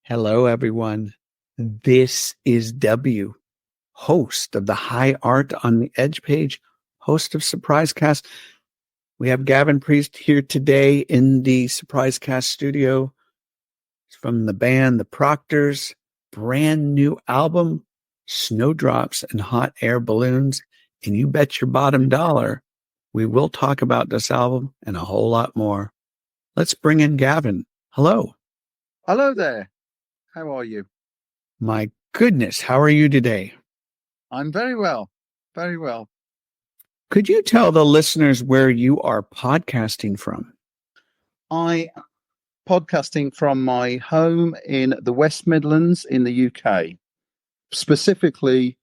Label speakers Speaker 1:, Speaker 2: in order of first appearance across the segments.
Speaker 1: Hello, everyone. This is W, host of the High Art on the Edge page, host of Surprise Cast. We have Gavin Priest here today in the Surprise Cast studio. It's from the band, the Proctors, brand new album, Snowdrops and Hot Air Balloons. And you bet your bottom dollar, we will talk about this album and a whole lot more. Let's bring in Gavin. Hello.
Speaker 2: Hello there. How are you?
Speaker 1: My goodness, how are you today?
Speaker 2: I'm very well. Very well.
Speaker 1: Could you tell the listeners where you are podcasting from?
Speaker 2: I am podcasting from my home in the West Midlands in the UK, specifically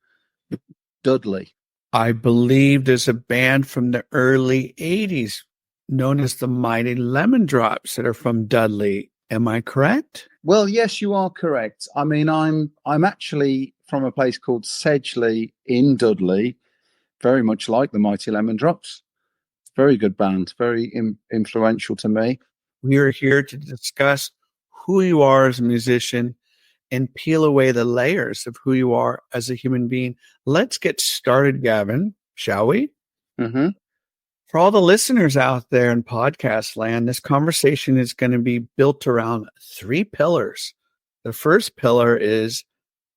Speaker 2: Dudley.
Speaker 1: I believe there's a band from the early 80s known as the Mighty Lemon Drops that are from Dudley. Am I correct?
Speaker 2: Well, yes, you are correct. I mean, I'm actually from a place called Sedgley in Dudley, very much like the Mighty Lemon Drops. Very good band, very influential to me.
Speaker 1: We are here to discuss who you are as a musician and peel away the layers of who you are as a human being. Let's get started, Gavin, shall we?
Speaker 2: Mm-hmm.
Speaker 1: For all the listeners out there in podcast land, this conversation is going to be built around three pillars. The first pillar is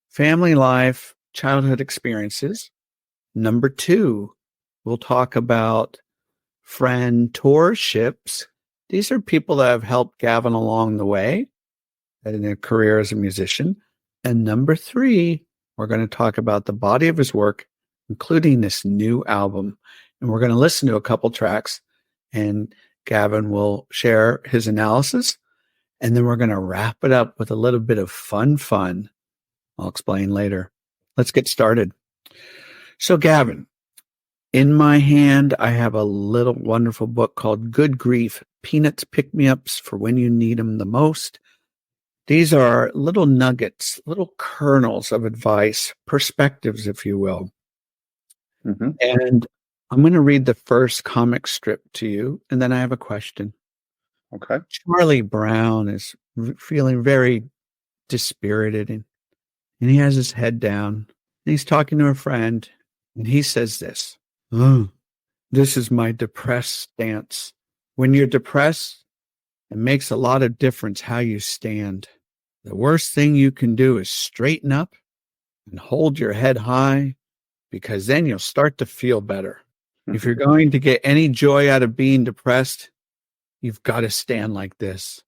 Speaker 1: family life, childhood experiences. Number two, we'll talk about mentorships. These are people that have helped Gavin along the way in their career as a musician. And number three, we're going to talk about the body of his work, including this new album. And we're going to listen to a couple tracks, and Gavin will share his analysis. And then we're going to wrap it up with a little bit of fun. I'll explain later. Let's get started. So, Gavin, in my hand, I have a little wonderful book called Good Grief, Peanuts Pick-Me-Ups for When You Need Them the Most. These are little nuggets, little kernels of advice, perspectives, if you will.
Speaker 2: Mm-hmm.
Speaker 1: And I'm going to read the first comic strip to you, and then I have a question.
Speaker 2: Okay.
Speaker 1: Charlie Brown is feeling very dispirited, and he has his head down, and he's talking to a friend, and he says this, "Oh, this is my depressed stance. When you're depressed, it makes a lot of difference how you stand. The worst thing you can do is straighten up and hold your head high, because then you'll start to feel better. If you're going to get any joy out of being depressed, you've got to stand like this."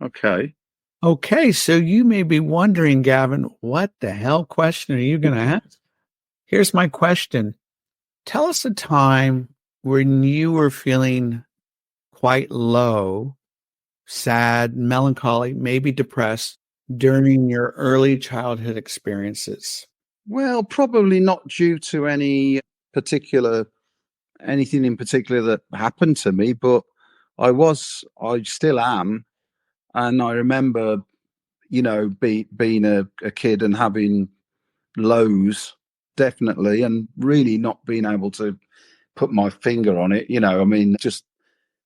Speaker 2: Okay.
Speaker 1: Okay, so you may be wondering, Gavin, what the hell question are you going to ask? Here's my question. Tell us a time when you were feeling quite low, sad, melancholy, maybe depressed during your early childhood experiences.
Speaker 2: Well, probably not due to anything in particular that happened to me, but I still am. And I remember, being a kid and having lows, definitely, and really not being able to put my finger on it.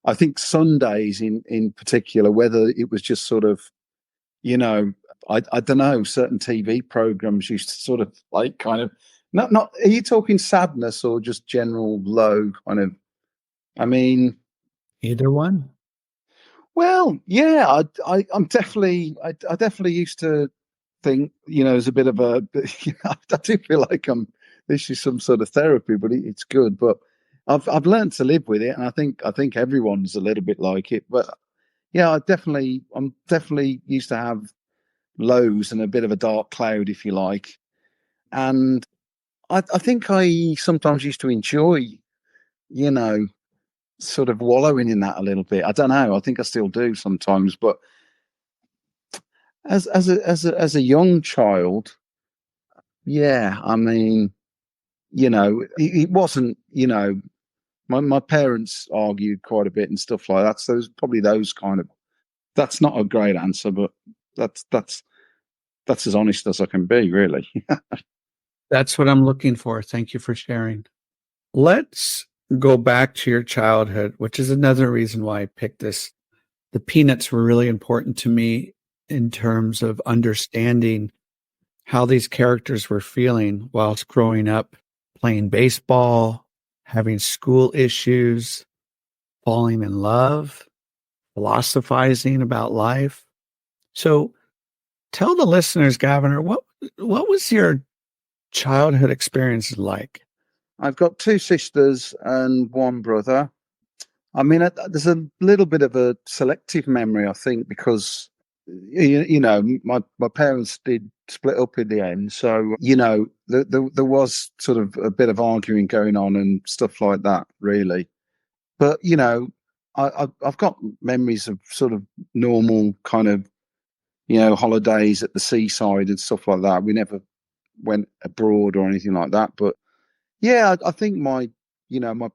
Speaker 2: I think Sundays in particular, whether it was just sort of, I don't know, certain TV programs used to sort of like kind of, not, are you talking sadness or just general low kind of,
Speaker 1: Either one.
Speaker 2: Well, yeah, I definitely used to think, as a bit of a, I do feel like this is some sort of therapy, but it's good. But I've learned to live with it, and I think everyone's a little bit like it. But yeah, I'm definitely used to have lows and a bit of a dark cloud, if you like. And I think I sometimes used to enjoy, sort of wallowing in that a little bit. I don't know. I think I still do sometimes, but as a young child, yeah, it wasn't, my parents argued quite a bit and stuff like that. So there's probably those kind of, that's not a great answer, but that's as honest as I can be, really.
Speaker 1: That's what I'm looking for. Thank you for sharing. Let's go back to your childhood, which is another reason why I picked this. The Peanuts were really important to me. in terms of understanding how these characters were feeling whilst growing up, playing baseball, having school issues, falling in love, philosophizing about life. So tell the listeners, Gavin, what was your childhood experience like?
Speaker 2: I've got two sisters and one brother. I mean, there's a little bit of a selective memory, I think, because my parents did split up in the end, so there was sort of a bit of arguing going on and stuff like that, really. But I've got memories of sort of normal kind of holidays at the seaside and stuff like that. We never went abroad or anything like that, but yeah, I think my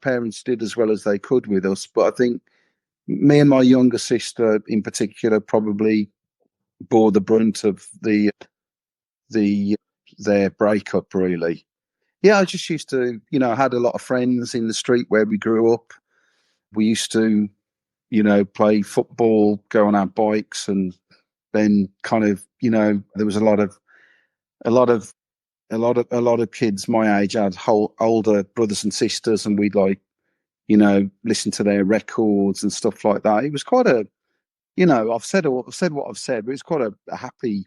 Speaker 2: parents did as well as they could with us. But I think me and my younger sister in particular probably bore the brunt of their breakup, really. Yeah, I just used to, I had a lot of friends in the street where we grew up. We used to, play football, go on our bikes, and then kind of, there was a lot of kids my age had older brothers and sisters, and we'd like, listen to their records and stuff like that. It was quite a, I've said what I've said, but it's quite a happy,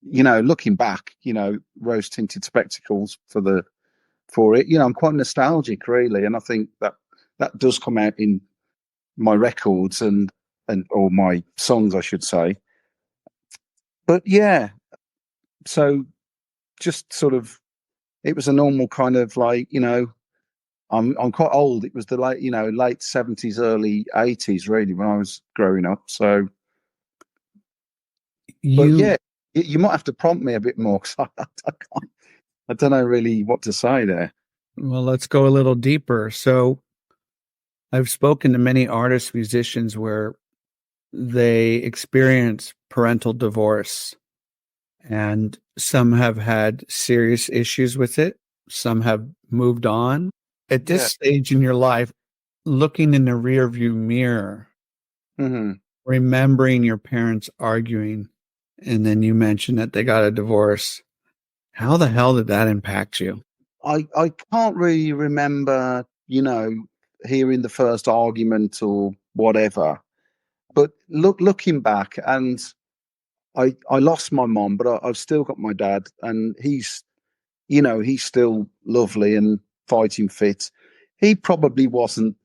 Speaker 2: looking back, rose tinted spectacles for it. I'm quite nostalgic, really, and I think that does come out in my records and or my songs, I should say. But yeah, so just sort of, it was a normal kind of like, I'm quite old. It was the late 70s, early 80s, really, when I was growing up. So, but yeah, you might have to prompt me a bit more because I don't know really what to say there.
Speaker 1: Well, let's go a little deeper. So I've spoken to many artists, musicians where they experience parental divorce, and some have had serious issues with it. Some have moved on. At this stage in your life, looking in the rearview mirror, remembering your parents arguing, and then you mentioned that they got a divorce. How the hell did that impact you?
Speaker 2: I can't really remember, hearing the first argument or whatever. But looking back, and I lost my mom, but I've still got my dad, and he's still lovely and fighting fit. He probably wasn't,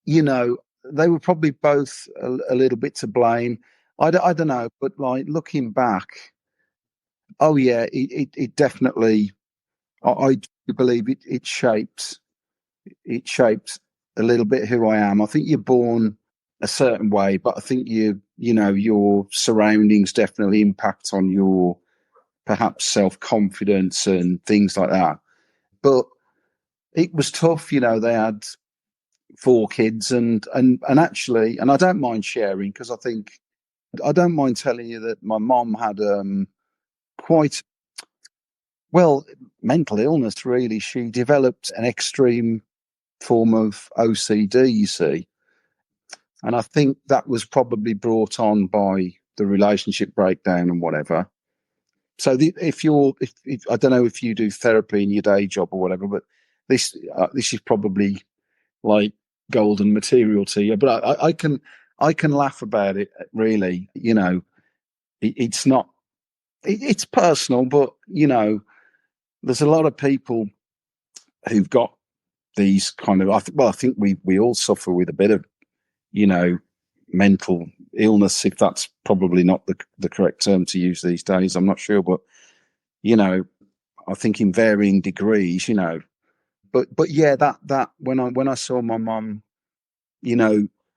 Speaker 2: they were probably both a little bit to blame. I don't know, but like looking back, oh yeah, it definitely, I believe it shapes a little bit who I am. I think you're born a certain way, but I think your surroundings definitely impact on your perhaps self-confidence and things like that. But it was tough, they had 4 kids and actually, and I don't mind sharing because I don't mind telling you that my mom had quite, well, mental illness, really. She developed an extreme form of OCD, you see. And I think that was probably brought on by the relationship breakdown and whatever. So if I don't know if you do therapy in your day job or whatever, but this is probably like golden material to you. But I can laugh about it, really. It's not, it's personal, but there's a lot of people who've got these kind of, I think we all suffer with a bit of, mental illness, if that's probably not the correct term to use these days. I'm not sure, but I think in varying degrees, but yeah, that when I saw my mum,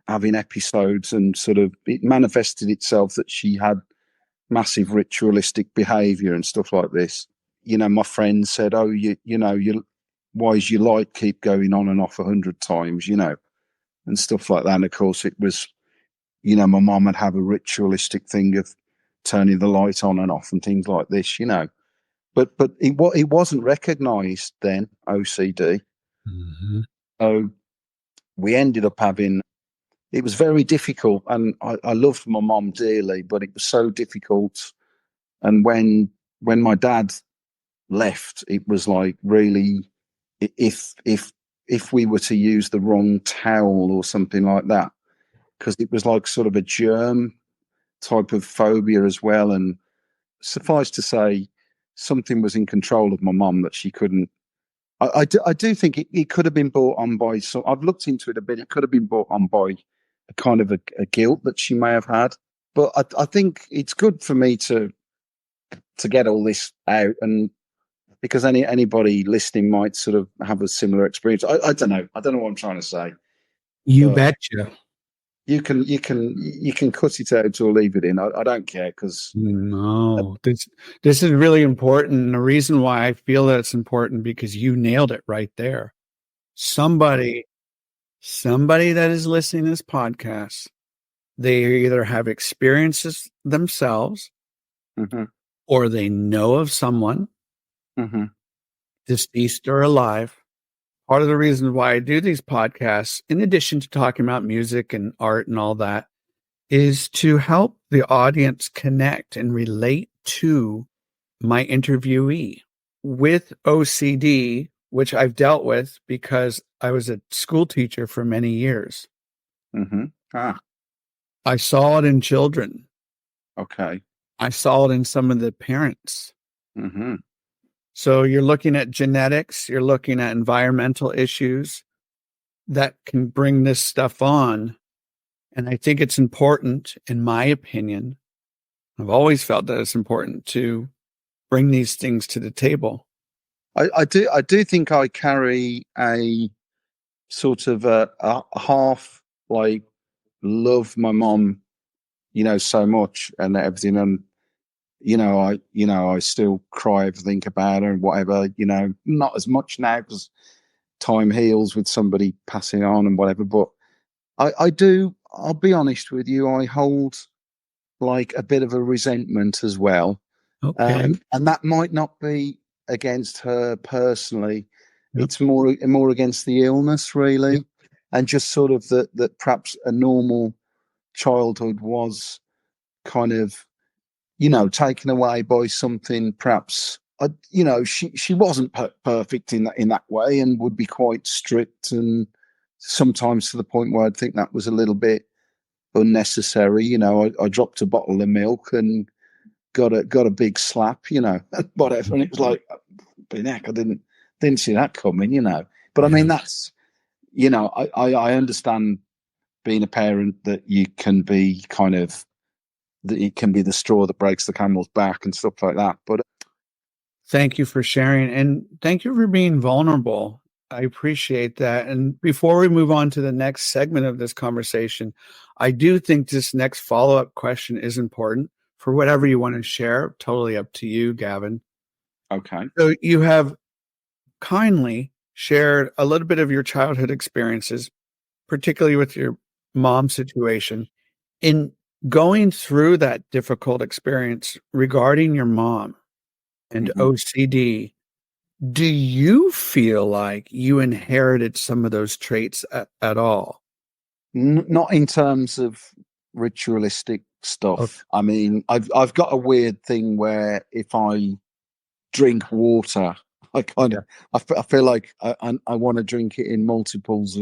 Speaker 2: having episodes, and sort of it manifested itself that she had massive ritualistic behavior and stuff like this. My friend said, "Oh, why is your light keep going on and off 100 times?" And stuff like that. And of course, it was, my mum would have a ritualistic thing of turning the light on and off and things like this. But it wasn't recognised then, OCD.
Speaker 1: Mm-hmm.
Speaker 2: So we ended up having it was very difficult, and I loved my mom dearly, but it was so difficult. And when my dad left, it was like really, if we were to use the wrong towel or something like that, because it was like sort of a germ type of phobia as well. And suffice to say, something was in control of my mum that she couldn't. I do think it could have been brought on by. So I've looked into it a bit. It could have been brought on by a kind of a guilt that she may have had. But I think it's good for me to get all this out, and because anybody listening might sort of have a similar experience. I don't know. I don't know what I'm trying to say.
Speaker 1: You betcha.
Speaker 2: You can cut it out or leave it in. I don't care, because
Speaker 1: no, this is really important. And the reason why I feel that it's important, because you nailed it right there. Somebody that is listening to this podcast, they either have experiences themselves, or they know of someone, deceased or alive. Part of the reason why I do these podcasts, in addition to talking about music and art and all that, is to help the audience connect and relate to my interviewee with OCD, which I've dealt with because I was a school teacher for many years. I saw it in children.
Speaker 2: Okay.
Speaker 1: I saw it in some of the parents. So you're looking at genetics, you're looking at environmental issues that can bring this stuff on. And I think it's important, in my opinion, I've always felt that it's important to bring these things to the table.
Speaker 2: I do think I carry a sort of a half, like, love my mom, so much and everything, and I still cry if I think about her and whatever. Not as much now because time heals with somebody passing on and whatever. But I do. I'll be honest with you. I hold like a bit of a resentment as well.
Speaker 1: Okay.
Speaker 2: And that might not be against her personally. Yep. It's more against the illness, really. Yep. And just sort of that perhaps a normal childhood was kind of, taken away by something. Perhaps, she wasn't perfect in that way, and would be quite strict, and sometimes to the point where I'd think that was a little bit unnecessary. I dropped a bottle of milk and got a big slap, whatever, and it was like, heck, I didn't see that coming, But I mean, that's, I understand being a parent, that you can be kind of, that it can be the straw that breaks the camel's back and stuff like that. But
Speaker 1: thank you for sharing, and thank you for being vulnerable. I appreciate that. And before we move on to the next segment of this conversation, I do think this next follow-up question is important. For whatever you want to share, totally up to you, Gavin.
Speaker 2: Okay.
Speaker 1: So you have kindly shared a little bit of your childhood experiences, particularly with your mom's situation. In going through that difficult experience regarding your mom and OCD, do you feel like you inherited some of those traits at all?
Speaker 2: Not in terms of ritualistic stuff. Okay. I mean, I've got a weird thing where if I drink water, I feel like I want to drink it in multiples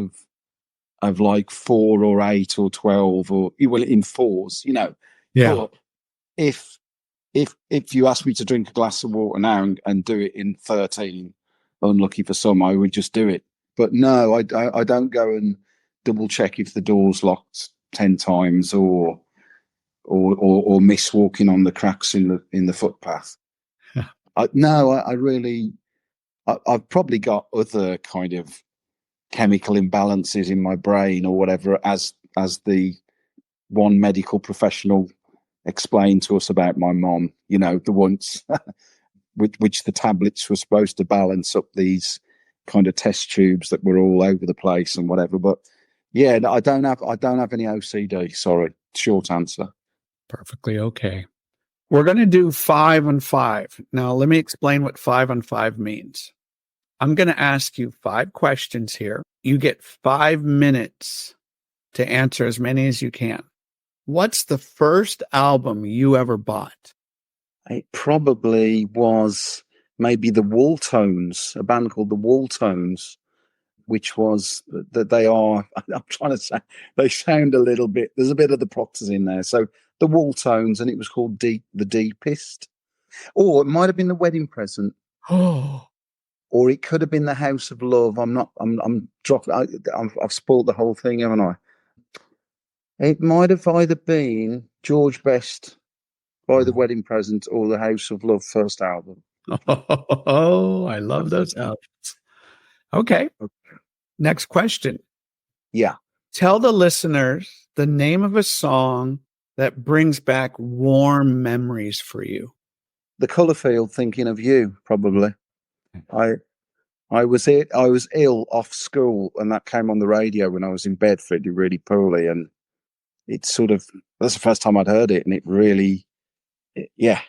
Speaker 2: of like 4 or 8 or 12, or in 4s, Yeah. But if you ask me to drink a glass of water now and do it in 13, unlucky for some, I would just do it. But no, I don't go and double check if the door's locked 10 times, or miss walking on the cracks in the footpath. I've probably got other kind of chemical imbalances in my brain or whatever, as the one medical professional explained to us about my mom, the ones which the tablets were supposed to balance up these kind of test tubes that were all over the place and whatever. But yeah, I don't have any OCD. Sorry, short answer.
Speaker 1: Perfectly okay. We're going to do 5 on 5. Now, let me explain what 5 on 5 means. I'm going to ask you 5 questions here. You get 5 minutes to answer as many as you can. What's the first album you ever bought?
Speaker 2: It probably was maybe the Tones, a band called the Tones, which was that they are, I'm trying to say, they sound a little bit, there's a bit of the Proctors in there. So the Tones, and it was called The Deepest. Or it might have been The Wedding Present.
Speaker 1: Oh,
Speaker 2: Or it could have been The House of Love. I'm dropping, I've spoiled the whole thing, haven't I? It might have either been George Best by The Wedding Present or The House of Love first album.
Speaker 1: oh, I love those albums. Okay. Next question.
Speaker 2: Yeah.
Speaker 1: Tell the listeners the name of a song that brings back warm memories for you.
Speaker 2: The Colour Field, Thinking of You, probably. I was ill off school, and that came on the radio when I was in bed, feeling really poorly, and it's sort of, that's the first time I'd heard it, and it really, yeah,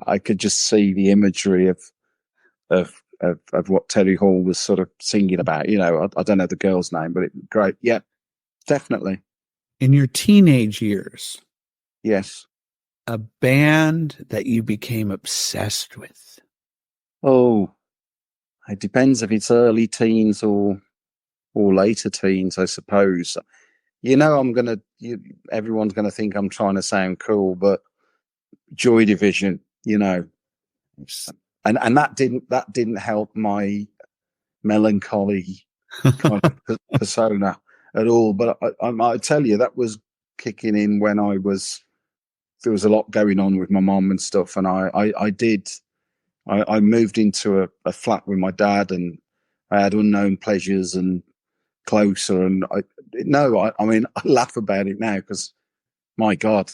Speaker 2: I could just see the imagery of what Terry Hall was sort of singing about. You know, I don't know the girl's name, but it's great. Yeah, definitely.
Speaker 1: In your teenage years,
Speaker 2: Yes.
Speaker 1: a band that you became obsessed with.
Speaker 2: Oh, it depends if it's early teens or later teens, I suppose. You know, everyone's gonna think I'm trying to sound cool, but Joy Division, you know, and that didn't help my melancholy kind of persona at all. But I tell you, that was kicking in when there was a lot going on with my mom and stuff, and I moved into a flat with my dad, and I had Unknown Pleasures and Closer, and I mean, I laugh about it now because, my God,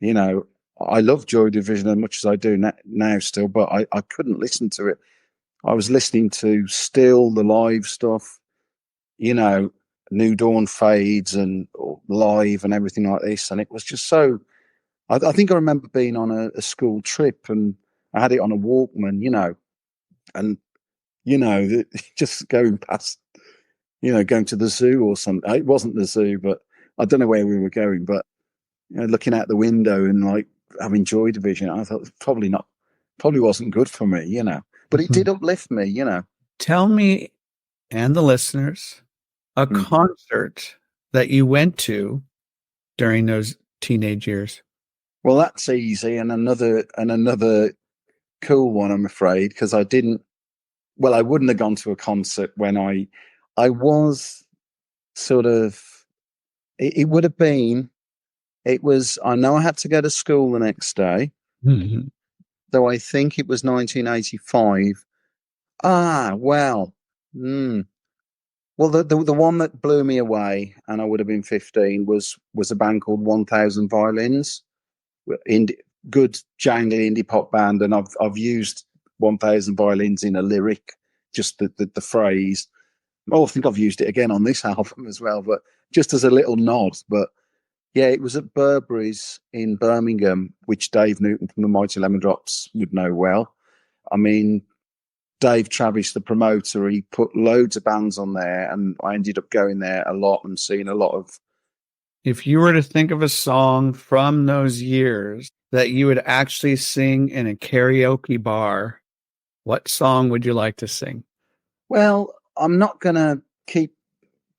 Speaker 2: you know, I love Joy Division as much as I do now still, but I couldn't listen to it. I was listening to still the live stuff, you know, New Dawn Fades and Live and everything like this, and it was just so. I think I remember being on a school trip, and I had it on a Walkman, you know, and you know, just going past, you know, going to the zoo or something. It wasn't the zoo, but I don't know where we were going, but you know, looking out the window and like having Joy Division, I thought probably wasn't good for me, you know, but it did uplift me, you know.
Speaker 1: Tell me and the listeners a concert that you went to during those teenage years.
Speaker 2: Well, that's easy, and another cool one, I'm afraid, because I wouldn't have gone to a concert when I was sort of. It would have been. It was. I know I had to go to school the next day, though. I think it was 1985. Ah, well. Well, the one that blew me away, and I would have been 15, was a band called 1000 Violins. Good jangly indie pop band, and I've used 1000 Violins in a lyric, just the phrase. Oh, I think I've used it again on this album as well, but just as a little nod. But yeah, it was at Burberry's in Birmingham, which Dave Newton from the Mighty Lemon Drops would know well. I mean, Dave Travis, the promoter, he put loads of bands on there, and I ended up going there a lot and seeing a lot of.
Speaker 1: If you were to think of a song from those years that you would actually sing in a karaoke bar, what song would you like to sing?
Speaker 2: Well, I'm not going to keep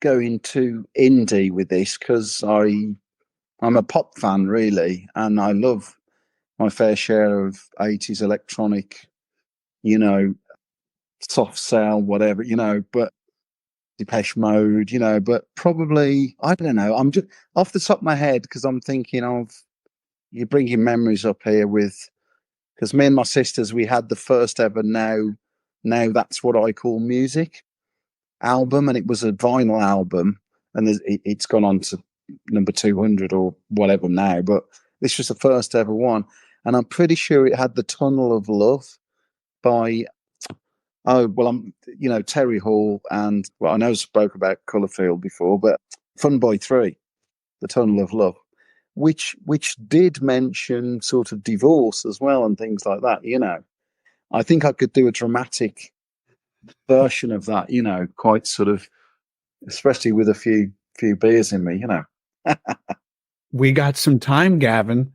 Speaker 2: going too indie with this because I'm a pop fan, really, and I love my fair share of 80s electronic, you know, soft cell, whatever, you know, but Depeche Mode, you know, but probably, I don't know, I'm just off the top of my head because I'm thinking of, you're bringing memories up here because me and my sisters, we had the first ever Now That's What I Call Music album, and it was a vinyl album, and it's gone on to number 200 or whatever now, but this was the first ever one, and I'm pretty sure it had The Tunnel of Love by Terry Hall, and I know I spoke about Colourfield before, but Fun Boy 3, The Tunnel of Love, which did mention sort of divorce as well and things like that, you know. I think I could do a dramatic version of that, you know, quite sort of, especially with a few few beers in me, you know.
Speaker 1: We got some time, Gavin.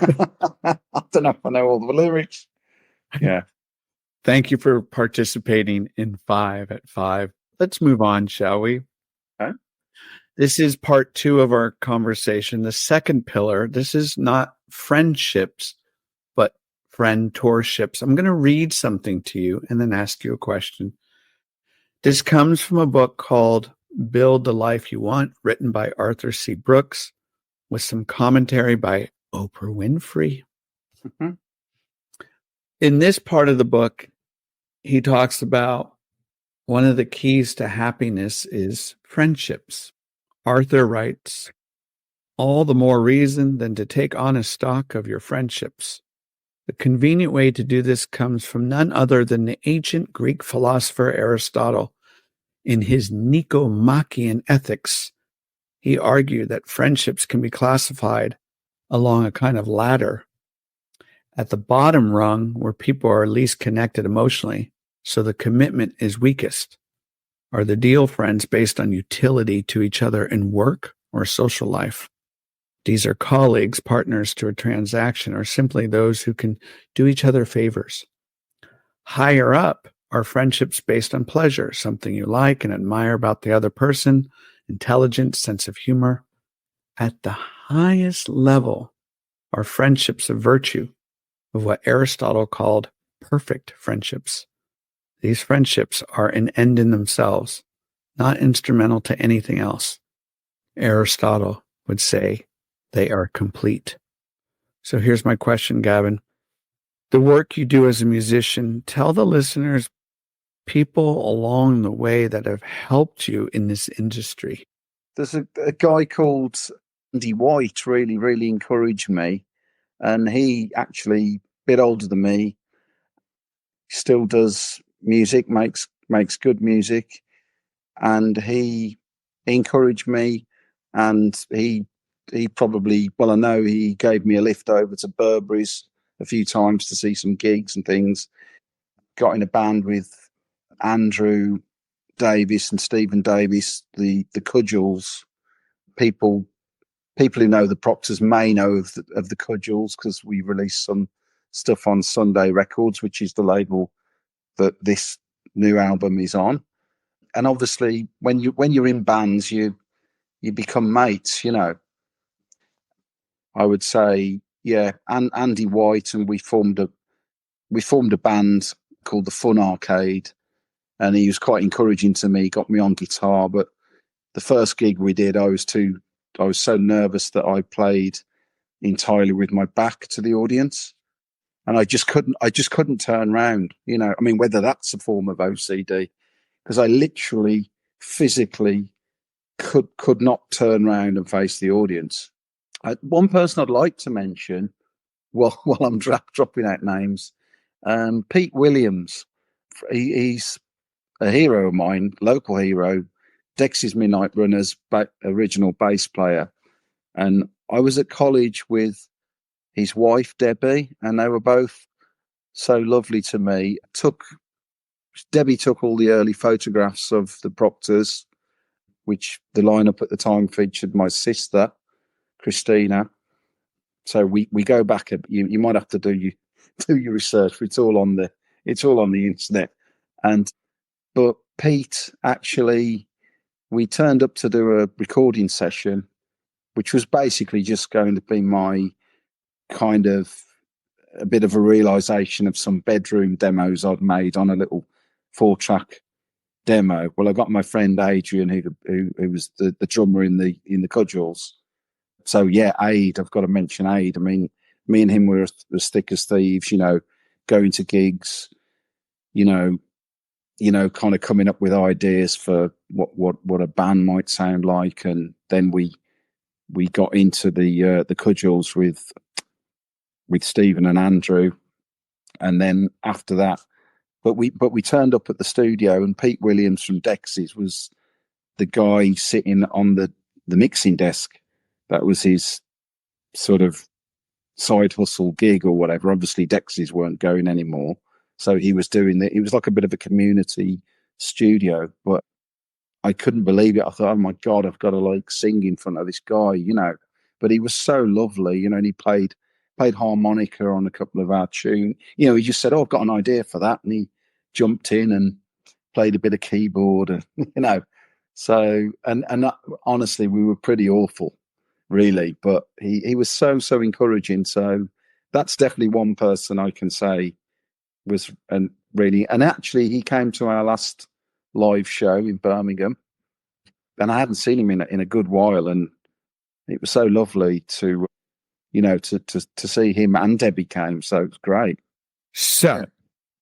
Speaker 2: I don't know if I know all the lyrics. Yeah.
Speaker 1: Thank you for participating in 5 at 5. Let's move on, shall we?
Speaker 2: Okay.
Speaker 1: This is part 2 of our conversation. The second pillar, this is not friendships, but mentorships. I'm going to read something to you and then ask you a question. This comes from a book called Build the Life You Want, written by Arthur C. Brooks, with some commentary by Oprah Winfrey.
Speaker 2: Mm-hmm.
Speaker 1: In this part of the book, he talks about one of the keys to happiness is friendships. Arthur writes, all the more reason than to take honest stock of your friendships. The convenient way to do this comes from none other than the ancient Greek philosopher Aristotle. In his Nicomachean Ethics, he argued that friendships can be classified along a kind of ladder. At the bottom rung, where people are least connected emotionally, so the commitment is weakest, are the deal friends based on utility to each other in work or social life. These are colleagues, partners to a transaction, or simply those who can do each other favors. Higher up are friendships based on pleasure, something you like and admire about the other person, intelligence, sense of humor. At the highest level are friendships of virtue, of what Aristotle called perfect friendships. These friendships are an end in themselves, not instrumental to anything else. Aristotle would say they are complete. So here's my question, Gavin. The work you do as a musician, tell the listeners people along the way that have helped you in this industry.
Speaker 2: There's a guy called Andy White really encouraged me. And he actually, a bit older than me, still does music, makes good music. And he encouraged me, and he probably, well, I know he gave me a lift over to Burberry's a few times to see some gigs and things. Got in a band with Andrew Davis and Stephen Davis, the Cudgels. People who know the Proctors may know of the Cudgels because we released some stuff on Sunday Records, which is the label that this new album is on. And obviously, when you're in bands, you become mates. You know, I would say, yeah. And Andy White and we formed a band called the Fun Arcade, and he was quite encouraging to me. Got me on guitar, but the first gig we did, I was so nervous that I played entirely with my back to the audience, and I just couldn't turn around. You know, I mean, whether that's a form of OCD, because I literally physically could not turn around and face the audience. One person I'd like to mention, while I'm dropping out names, Pete Williams. He's a hero of mine, local hero, Dexys Midnight Runners original bass player. And I was at college with his wife, Debbie, and they were both so lovely to me. Debbie took all the early photographs of the Proctors, which the lineup at the time featured my sister, Christina. So we go back. You might have to do your research. It's all on the internet. But Pete, actually, we turned up to do a recording session, which was basically just going to be my kind of a bit of a realization of some bedroom demos I'd made on a little 4-track demo. Well, I got my friend Adrian, who was the drummer in the Cudgels. So yeah, Aid, I've got to mention Aid. I mean, me and him were as thick as thieves, you know, going to gigs, you know, kind of coming up with ideas for what a band might sound like, and then we got into the Cudgels with Stephen and Andrew, and then after that, but we turned up at the studio, and Pete Williams from Dexys was the guy sitting on the mixing desk. That was his sort of side hustle gig or whatever. Obviously, Dexys weren't going anymore, so he was doing it. It was like a bit of a community studio, but I couldn't believe it. I thought, oh my God, I've got to like sing in front of this guy, But he was so lovely, and he played harmonica on a couple of our tunes. He just said, "Oh, I've got an idea for that," and he jumped in and played a bit of keyboard, and So honestly, we were pretty awful, really. But he was so encouraging. So that's definitely one person I can say was and really. And actually, he came to our last live show in Birmingham, and I hadn't seen him in a good while, and it was so lovely to to see him, and Debbie came, so it was great.
Speaker 1: So,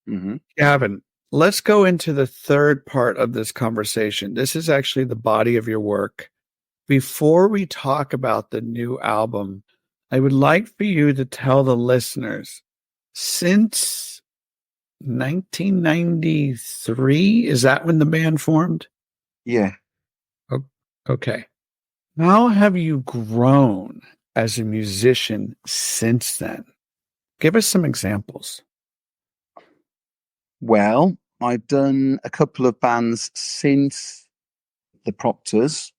Speaker 2: Mm-hmm.
Speaker 1: Gavin, let's go into the third part of this conversation. This is actually the body of your work. Before we talk about the new album, I would like for you to tell the listeners, since 1993, is that when the band formed?
Speaker 2: Yeah.
Speaker 1: Okay. How have you grown as a musician since then? Give us some examples.
Speaker 2: Well, I've done a couple of bands since the Proctors,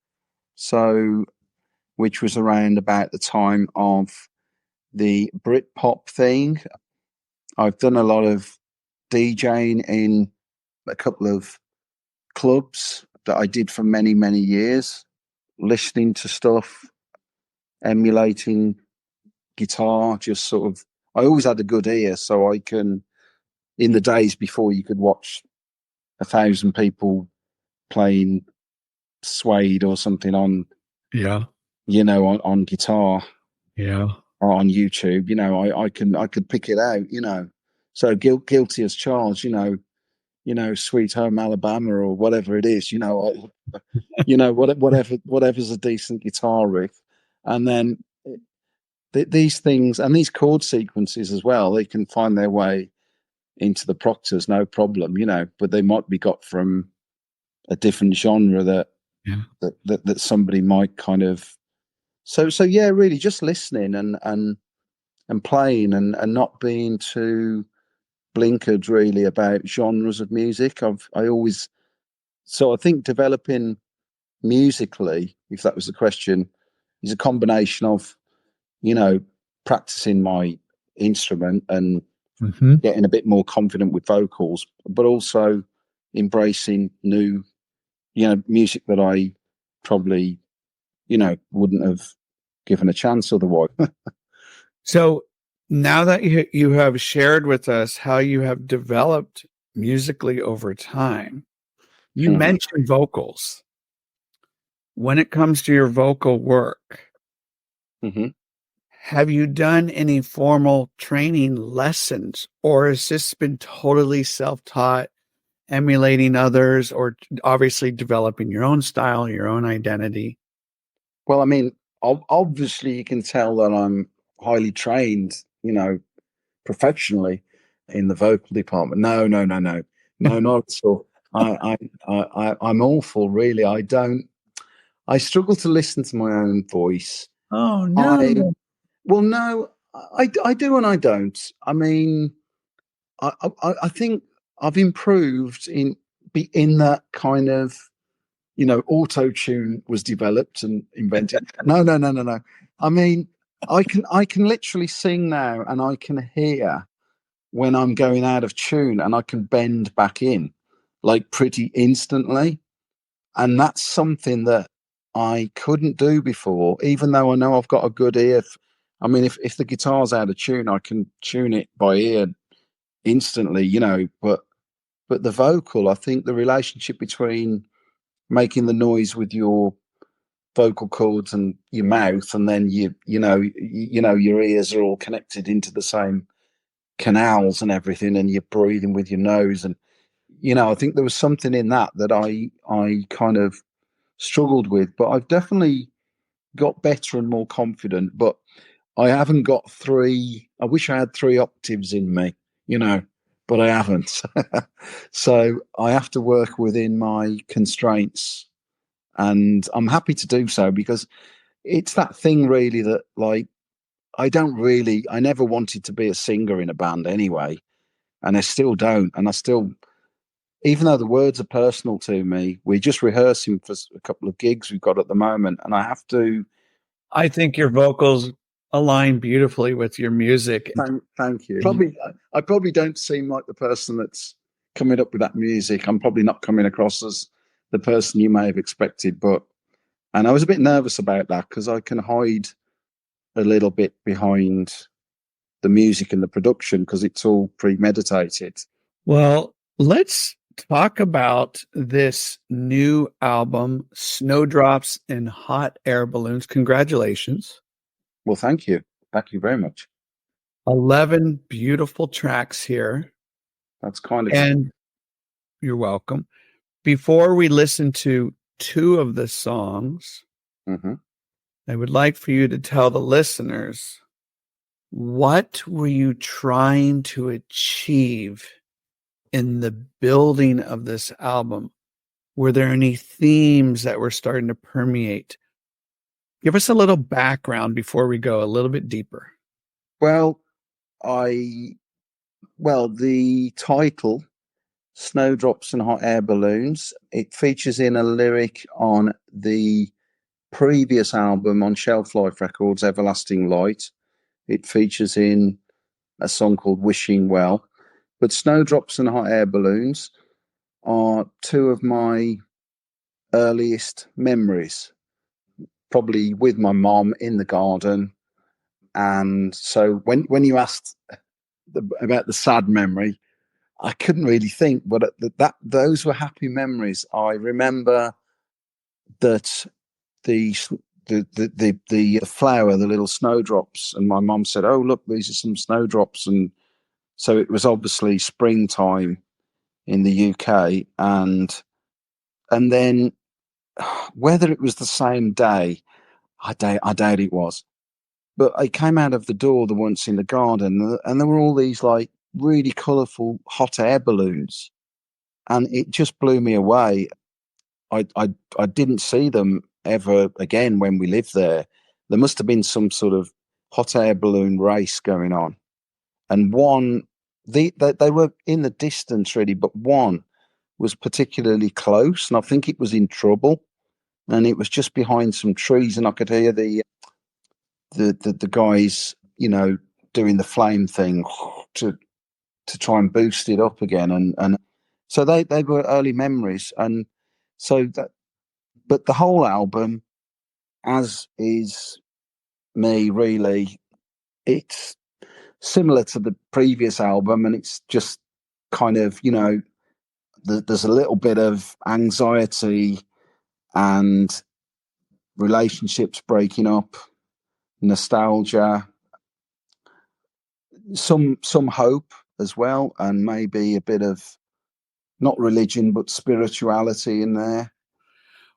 Speaker 2: which was around about the time of the Britpop thing. I've done a lot of DJing in a couple of clubs that I did for many, many years, listening to stuff, emulating guitar, just sort of. I always had a good ear, so I can, in the days before you could watch 1,000 people playing Suede or something on, on guitar, or on YouTube, I could pick it out, So guilty as charged, Sweet Home Alabama or whatever it is, whatever's a decent guitar riff, and then these things and these chord sequences as well, they can find their way into the Proctors, no problem, but they might be got from a different genre that somebody might kind of. So yeah, really just listening and playing and not being too blinkered really about genres of music. I think developing musically, if that was the question, is a combination of, practicing my instrument and getting a bit more confident with vocals, but also embracing new, music that I probably, wouldn't have given a chance otherwise.
Speaker 1: So now that you have shared with us how you have developed musically over time, you mentioned vocals. When it comes to your vocal work, have you done any formal training lessons, or has this been totally self-taught, emulating others, or obviously developing your own style, your own identity?
Speaker 2: Well, I mean, obviously you can tell that I'm highly trained, professionally in the vocal department. No, not at all. I'm awful, really. I struggle to listen to my own voice.
Speaker 1: Oh, no.
Speaker 2: Well, no, I do and I don't. I mean, I think I've improved in that kind of, auto tune was developed and invented. No. I mean, I can literally sing now, and I can hear when I'm going out of tune, and I can bend back in like pretty instantly. And that's something that I couldn't do before, even though I know I've got a good ear. I mean, if the guitar's out of tune, I can tune it by ear instantly, but the vocal, I think the relationship between making the noise with your vocal cords and your mouth, and then your ears are all connected into the same canals and everything, and you're breathing with your nose, and I think there was something in that I kind of struggled with, but I've definitely got better and more confident. But I haven't got three. I wish I had 3 octaves in me, but I haven't. So I have to work within my constraints, and I'm happy to do so, because it's that thing really that, like, I never wanted to be a singer in a band anyway, and I still don't, and I still even though the words are personal to me, we're just rehearsing for a couple of gigs we've got at the moment, and I have to.
Speaker 1: I think your vocals align beautifully with your music.
Speaker 2: Thank you. I probably don't seem like the person that's coming up with that music. I'm probably not coming across as the person you may have expected, and I was a bit nervous about that because I can hide a little bit behind the music and the production because it's all premeditated.
Speaker 1: Well, let's talk about this new album, Snowdrops and Hot Air Balloons. Congratulations.
Speaker 2: Well, thank you. Thank you very much.
Speaker 1: 11 beautiful tracks here.
Speaker 2: That's kind of.
Speaker 1: And you're welcome. Before we listen to two of the songs, I would like for you to tell the listeners, what were you trying to achieve in the building of this album? Were there any themes that were starting to permeate? Give us a little background before we go a little bit deeper.
Speaker 2: Well, the title, Snowdrops and Hot Air Balloons, it features in a lyric on the previous album on Shelf Life Records, Everlasting Light. It features in a song called Wishing Well. But Snowdrops and Hot Air Balloons are two of my earliest memories, probably with my mom in the garden. And so when you asked about the sad memory, I couldn't really think, but those were happy memories. I remember that the flower, the little snowdrops, and my mom said, "Oh, look, these are some snowdrops," and so it was obviously springtime in the UK, and then whether it was the same day, I doubt it was. But I came out of the door the once in the garden, and there were all these like really colourful hot air balloons, and it just blew me away. I didn't see them ever again when we lived there. There must have been some sort of hot air balloon race going on, and they were in the distance really, but one was particularly close, and I think it was in trouble, and it was just behind some trees, and I could hear the guys, doing the flame thing to try and boost it up again, and so they were early memories, and so that. But the whole album, as is me, really, it's similar to the previous album, and it's just kind of, there's a little bit of anxiety and relationships breaking up, nostalgia, some hope as well, and maybe a bit of not religion but spirituality in there.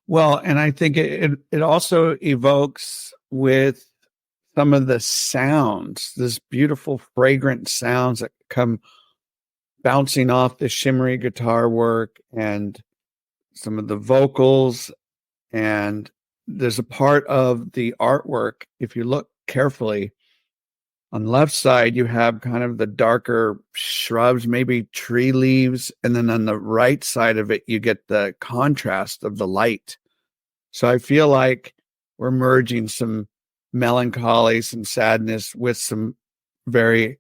Speaker 1: Well, and I think it also evokes with some of the sounds, this beautiful fragrant sounds that come bouncing off the shimmery guitar work and some of the vocals. And there's a part of the artwork, if you look carefully, on the left side, you have kind of the darker shrubs, maybe tree leaves. And then on the right side of it, you get the contrast of the light. So I feel like we're merging some melancholy, some sadness with some very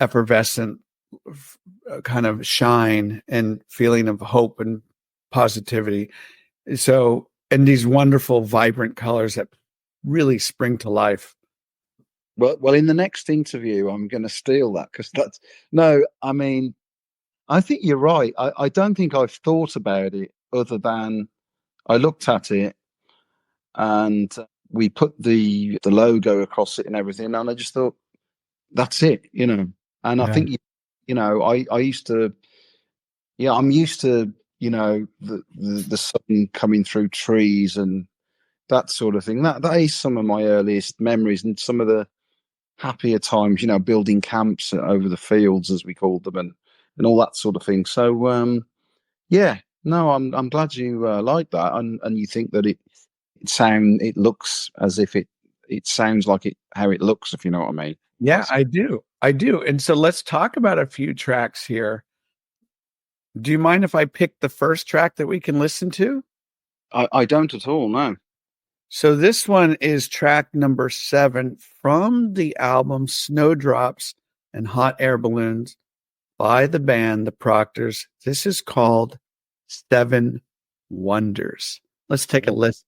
Speaker 1: effervescent kind of shine and feeling of hope and positivity. So, and these wonderful, vibrant colors that really spring to life.
Speaker 2: Well, in the next interview, I'm going to steal that because I mean, I think you're right. I don't think I've thought about it other than I looked at it and we put the logo across it and everything, and I just thought, that's it, And yeah. I think, I used to, I'm used to, the sun coming through trees and that sort of thing. That is some of my earliest memories and some of the happier times, building camps over the fields, as we called them, and all that sort of thing. So, I'm glad you like that, and you think that it looks as if it sounds like it how it looks, if you know what I mean.
Speaker 1: Yeah, I do. And so let's talk about a few tracks here. Do you mind if I pick the first track that we can listen to?
Speaker 2: I don't at all, no.
Speaker 1: So this one is track number 7 from the album Snowdrops and Hot Air Balloons by the band The Proctors. This is called 7 Wonders. Let's take a listen.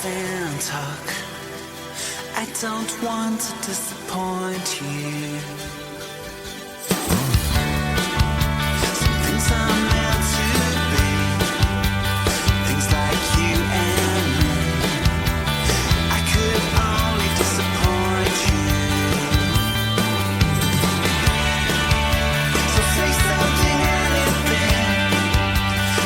Speaker 3: And talk. I don't want to disappoint you. Some things are meant to be. Things like you and me. I could only disappoint you. So say something, anything.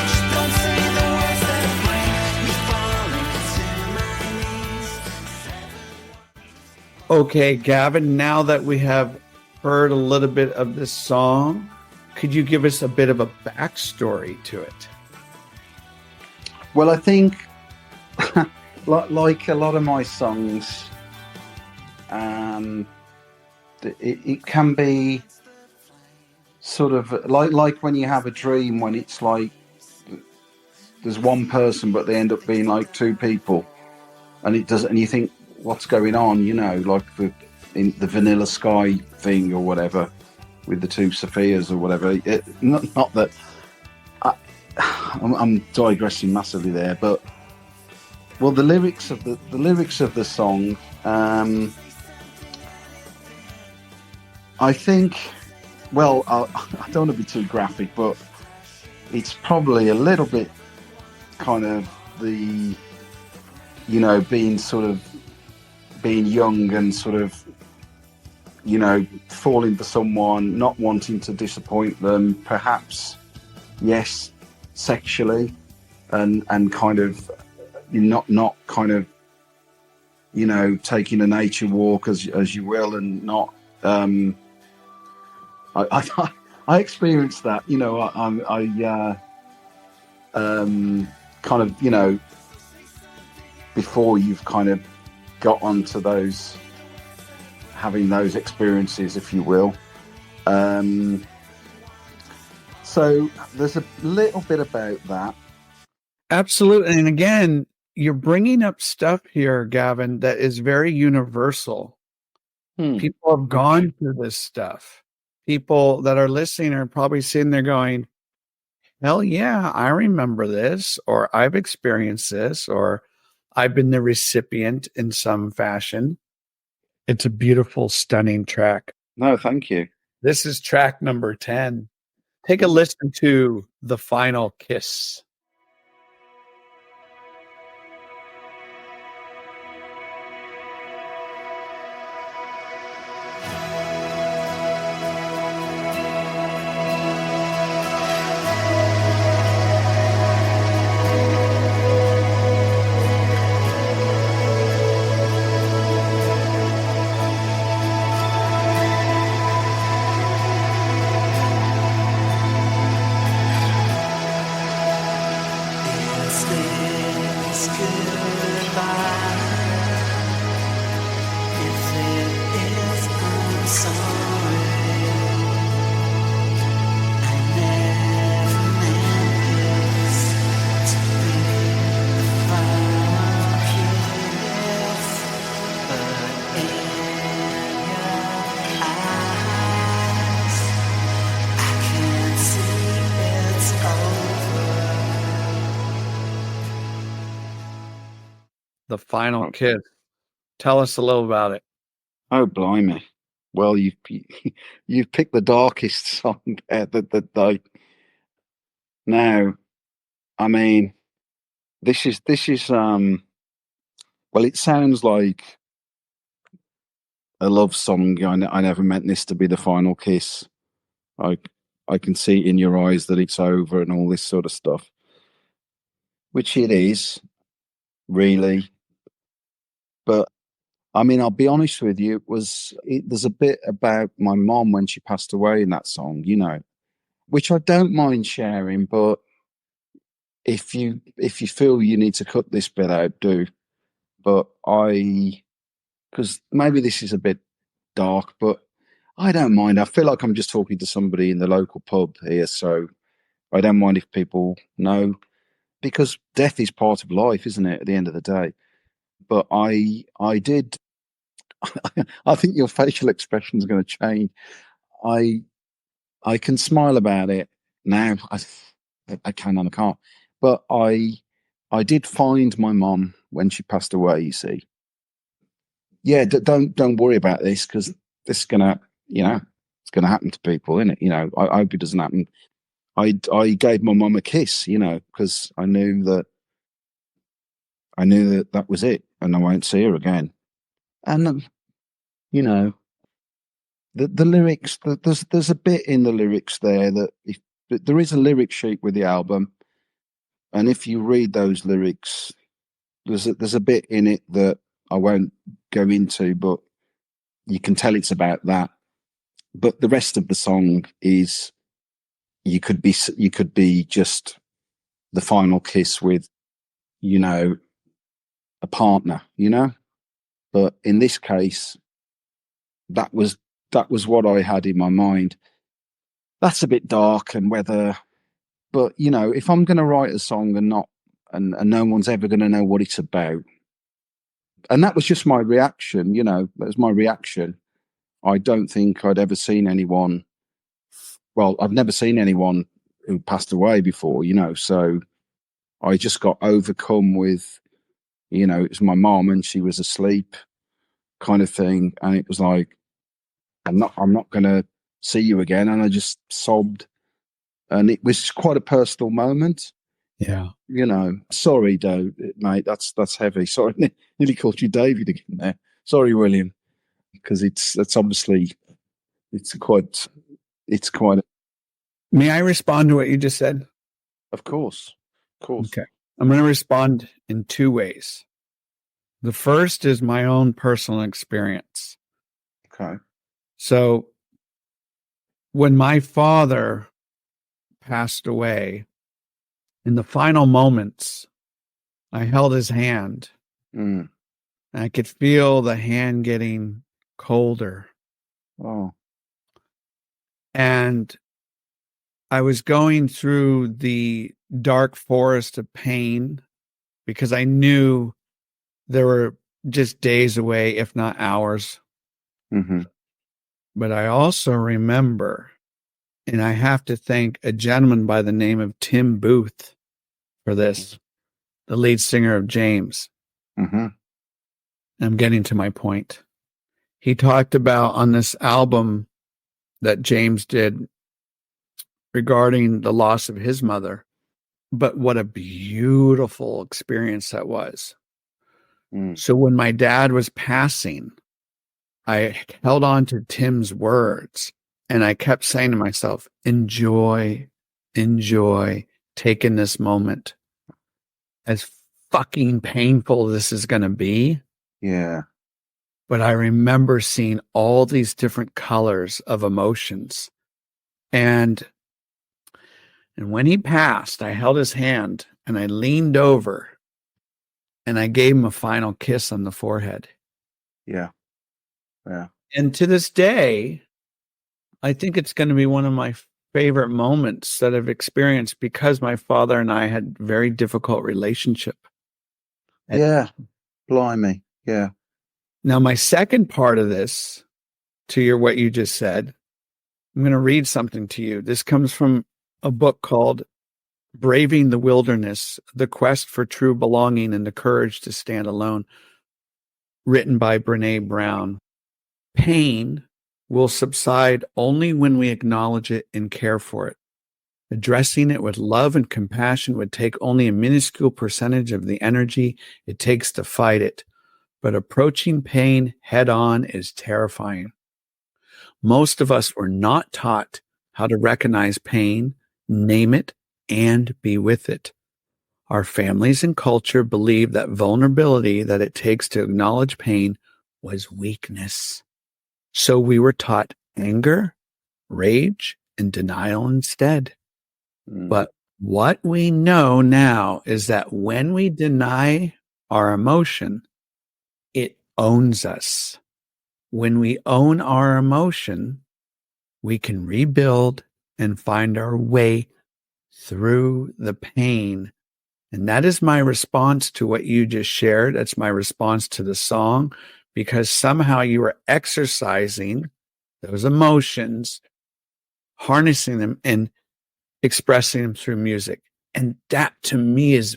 Speaker 3: Just don't say the words that bring me falling to my knees.
Speaker 1: Okay, Gavin, now that we have heard a little bit of this song, could you give us a bit of a backstory to it?
Speaker 2: Well, I think, like a lot of my songs, it can be sort of like when you have a dream, when it's like there's one person, but they end up being like two people, and it doesn't. And you think, what's going on? You know, like in the Vanilla Sky thing or whatever, with the two Sophias or whatever. Not that I'm digressing massively there, but well, the lyrics of the song, I think. Well, I don't want to be too graphic, but it's probably a little bit kind of the, you know, being young and sort of, you know, falling for someone, not wanting to disappoint them, perhaps, yes, sexually, and kind of not kind of, you know, taking a nature walk as you will, and not. I experienced that, you know. I kind of, you know, before you've kind of got onto those, having those experiences, if you will. So there's a little bit about that.
Speaker 1: Absolutely. And again, you're bringing up stuff here, Gavin, that is very universal. People have gone through this stuff. People that are listening are probably sitting there going, hell yeah, I remember this, or I've experienced this, or I've been the recipient in some fashion. It's a beautiful, stunning track.
Speaker 2: No, thank you.
Speaker 1: This is track number 10. Take a listen to The Final Kiss. The Final Kiss. Tell us a little about it.
Speaker 2: Oh, blimey. Well, you've picked the darkest song there that now, I mean, this is well, it sounds like love song. I never meant this to be the final kiss. I can see in your eyes that it's over and all this sort of stuff, which it is, really. But I mean, I'll be honest with you, there's a bit about my mom when she passed away in that song, which I don't mind sharing, but if you feel you need to cut this bit out, do. But because maybe this is a bit dark, but I don't mind. I feel like I'm just talking to somebody in the local pub here, so I don't mind if people know, because death is part of life, isn't it, at the end of the day? But I did. I think your facial expression is going to change. I can smile about it now. I can and I can't. But I did find my mom when she passed away. You see, yeah. Don't worry about this, because this is gonna, it's gonna happen to people, isn't it? I hope it doesn't happen. I gave my mum a kiss, because I knew that that was it, and I won't see her again. And the lyrics, there's a bit in the lyrics there that there is a lyric sheet with the album, and if you read those lyrics, there's a bit in it that I won't go into, but you can tell it's about that. But the rest of the song is, you could be just the final kiss with, a partner, But in this case, that was what I had in my mind. That's a bit dark, and but if I'm going to write a song and no one's ever going to know what it's about, and that was just my reaction, that was my reaction. I don't think I'd ever seen anyone. Well, I've never seen anyone who passed away before, so I just got overcome with, it was my mom and she was asleep, kind of thing. And it was like, I'm not going to see you again. And I just sobbed, and it was quite a personal moment.
Speaker 1: Yeah.
Speaker 2: Sorry, mate, that's heavy. Sorry, nearly called you David again there. Sorry, William, because it's obviously, it's quite.
Speaker 1: May I respond to what you just said?
Speaker 2: Of course.
Speaker 1: Okay. I'm going to respond in two ways. The first is my own personal experience.
Speaker 2: Okay.
Speaker 1: So when my father passed away, in the final moments, I held his hand, and I could feel the hand getting colder.
Speaker 2: Oh.
Speaker 1: And I was going through the dark forest of pain, because I knew there were just days away, if not hours.
Speaker 2: Mm-hmm.
Speaker 1: But I also remember, and I have to thank a gentleman by the name of Tim Booth for this, the lead singer of James.
Speaker 2: Mm-hmm.
Speaker 1: I'm getting to my point. He talked about on this album that James did regarding the loss of his mother, but what a beautiful experience that was. So when my dad was passing, I held on to Tim's words, and I kept saying to myself, enjoy taking this moment. As fucking painful this is going to be.
Speaker 2: Yeah.
Speaker 1: But I remember seeing all these different colors of emotions. And when he passed, I held his hand and I leaned over and I gave him a final kiss on the forehead.
Speaker 2: Yeah. Yeah.
Speaker 1: And to this day, I think it's going to be one of my favorite moments that I've experienced, because my father and I had a very difficult relationship.
Speaker 2: Yeah. Blimey. Yeah.
Speaker 1: Now, my second part of this, to what you just said, I'm going to read something to you. This comes from a book called Braving the Wilderness, The Quest for True Belonging and the Courage to Stand Alone, written by Brene Brown. Pain will subside only when we acknowledge it and care for it. Addressing it with love and compassion would take only a minuscule percentage of the energy it takes to fight it. but approaching pain head on is terrifying. Most of us were not taught how to recognize pain, name it, and be with it. Our families and culture believed that vulnerability that it takes to acknowledge pain was weakness. So we were taught anger, rage, and denial instead. But what we know now is that when we deny our emotion, it owns us. When we own our emotion, we can rebuild and find our way through the pain. And that is my response to what you just shared. That's my response to the song, because somehow you are exercising those emotions, harnessing them and expressing them through music. And that to me is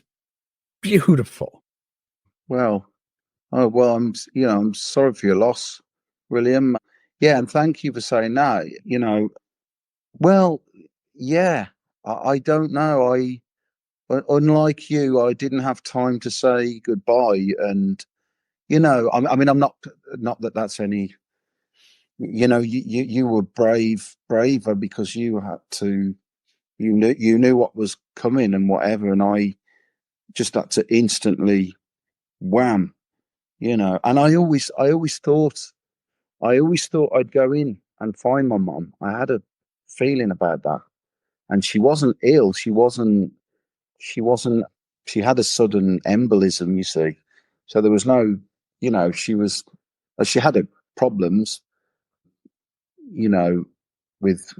Speaker 1: beautiful.
Speaker 2: Well, I'm sorry for your loss, William. Yeah, and thank you for saying that. Well, yeah, I don't know. Unlike you, I didn't have time to say goodbye, and I'm not that that's any. You were braver because you had to. You knew what was coming and whatever, and I just had to instantly wham. And I always thought I'd go in and find my mom. I had a feeling about that, and she wasn't ill. She wasn't. She had a sudden embolism, you see. So there was no, she had problems, with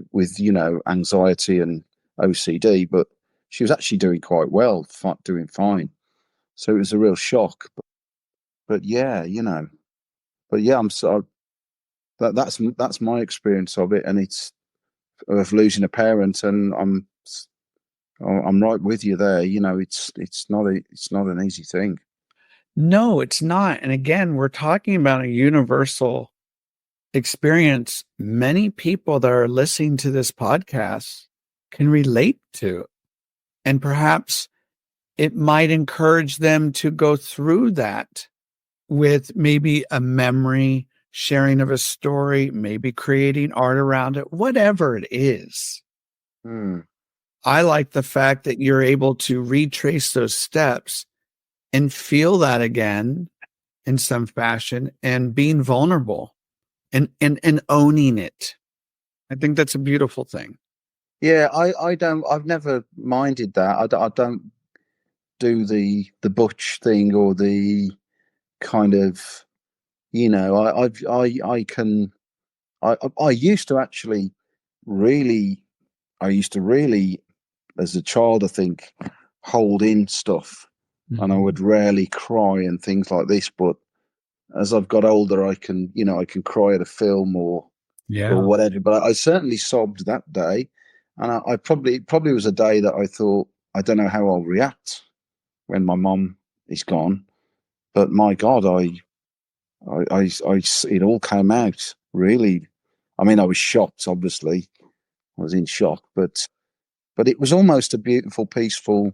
Speaker 2: anxiety and OCD, but she was actually doing quite well, doing fine. So it was a real shock. But yeah, I'm so that's my experience of it, and it's of losing a parent, and I'm right with you there. It's not an easy thing.
Speaker 1: No, it's not. And again, we're talking about a universal experience many people that are listening to this podcast can relate to. And perhaps it might encourage them to go through that with maybe a memory, sharing of a story, maybe creating art around it, whatever it is. I like the fact that you're able to retrace those steps and feel that again in some fashion and being vulnerable and owning it. I think that's a beautiful thing.
Speaker 2: Yeah, I've never minded that. I don't do the butch thing or the kind of, I used to actually really, as a child, I think, hold in stuff, and I would rarely cry and things like this. But as I've got older, I can cry at a film or whatever. But I certainly sobbed that day, and I probably was a day that I thought, I don't know how I'll react when my mum is gone. But my God, it all came out really. I mean, I was shocked. Obviously, I was in shock, but it was almost a beautiful, peaceful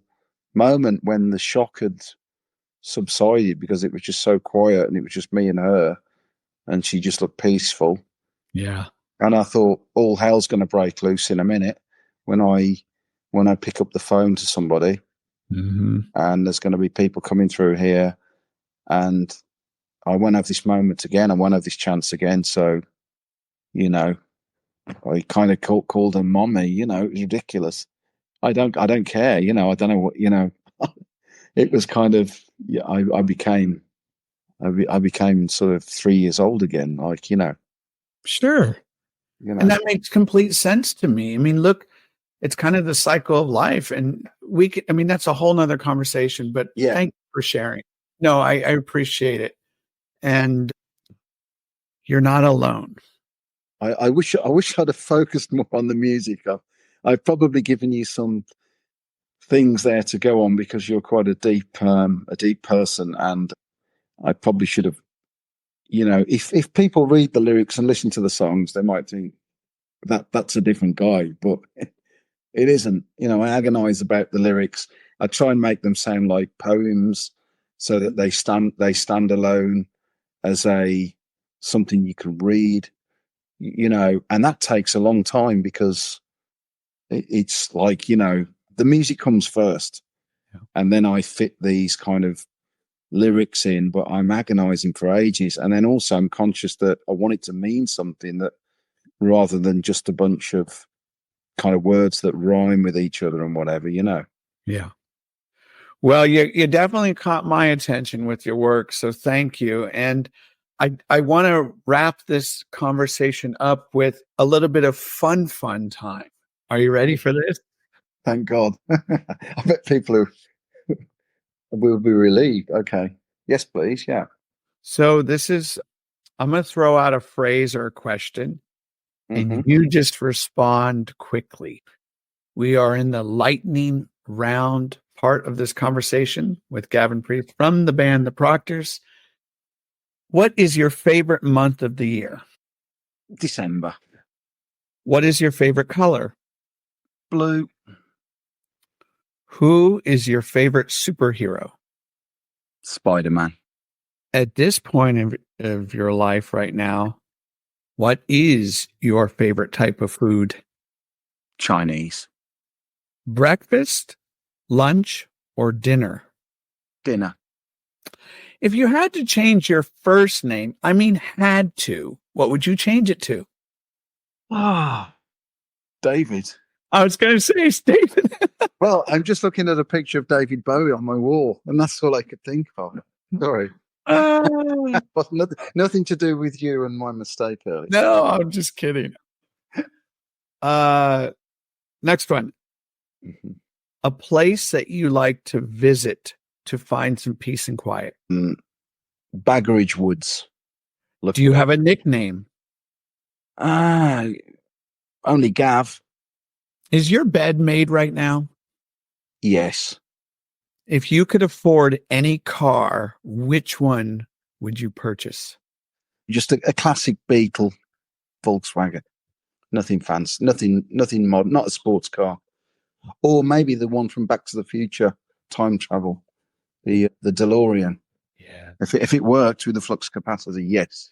Speaker 2: moment when the shock had subsided, because it was just so quiet and it was just me and her, and she just looked peaceful.
Speaker 1: Yeah.
Speaker 2: And I thought, all hell's going to break loose in a minute when I pick up the phone to somebody, and there's going to be people coming through here, and I won't have this moment again. I won't have this chance again. So, I kind of called her mommy. It was ridiculous. I don't care. I don't know what. It was kind of, yeah. I became sort of 3 years old again.
Speaker 1: Sure. And that makes complete sense to me. I mean, look, it's kind of the cycle of life, and that's a whole nother conversation, but thank you for sharing. No, I appreciate it. And you're not alone.
Speaker 2: I wish I'd have focused more on the music. I've probably given you some things there to go on, because you're quite a deep person, and I probably should have. If people read the lyrics and listen to the songs, they might think that's a different guy, but it isn't. I agonize about the lyrics. I try and make them sound like poems, so that they stand alone. as something you can read, and that takes a long time because it's like, the music comes first, and then I fit these kind of lyrics in, but I'm agonizing for ages. And then also I'm conscious that I want it to mean something, that rather than just a bunch of kind of words that rhyme with each other and whatever,
Speaker 1: Yeah. Well, you definitely caught my attention with your work, so thank you. And I want to wrap this conversation up with a little bit of fun time. Are you ready for this?
Speaker 2: Thank God. I bet people will be relieved. Okay. Yes, please. Yeah.
Speaker 1: So I'm going to throw out a phrase or a question, and you just respond quickly. We are in the lightning round part of this conversation with Gavin Priest from the band The Proctors. What is your favorite month of the year?
Speaker 2: December.
Speaker 1: What is your favorite color?
Speaker 2: Blue.
Speaker 1: Who is your favorite superhero?
Speaker 2: Spider-Man.
Speaker 1: At this point of your life right now, what is your favorite type of food?
Speaker 2: Chinese.
Speaker 1: Breakfast, lunch, or dinner?
Speaker 2: Dinner.
Speaker 1: If you had to change your first name, I mean had to, what would you change it to?
Speaker 2: David.
Speaker 1: I was going to say it's David.
Speaker 2: Well, I'm just looking at a picture of David Bowie on my wall, and that's all I could think of. Sorry. But nothing to do with you and my mistake earlier.
Speaker 1: No, I'm just kidding. Next one. A place that you like to visit to find some peace and quiet.
Speaker 2: Baggeridge Woods.
Speaker 1: Do you have a nickname?
Speaker 2: Only Gav.
Speaker 1: Is your bed made right now?
Speaker 2: Yes.
Speaker 1: If you could afford any car, which one would you purchase?
Speaker 2: Just a classic Beetle Volkswagen. Nothing fancy, nothing modern, not a sports car. Or maybe the one from Back to the Future, time travel, the DeLorean.
Speaker 1: Yeah.
Speaker 2: If it worked with the flux capacitor, yes.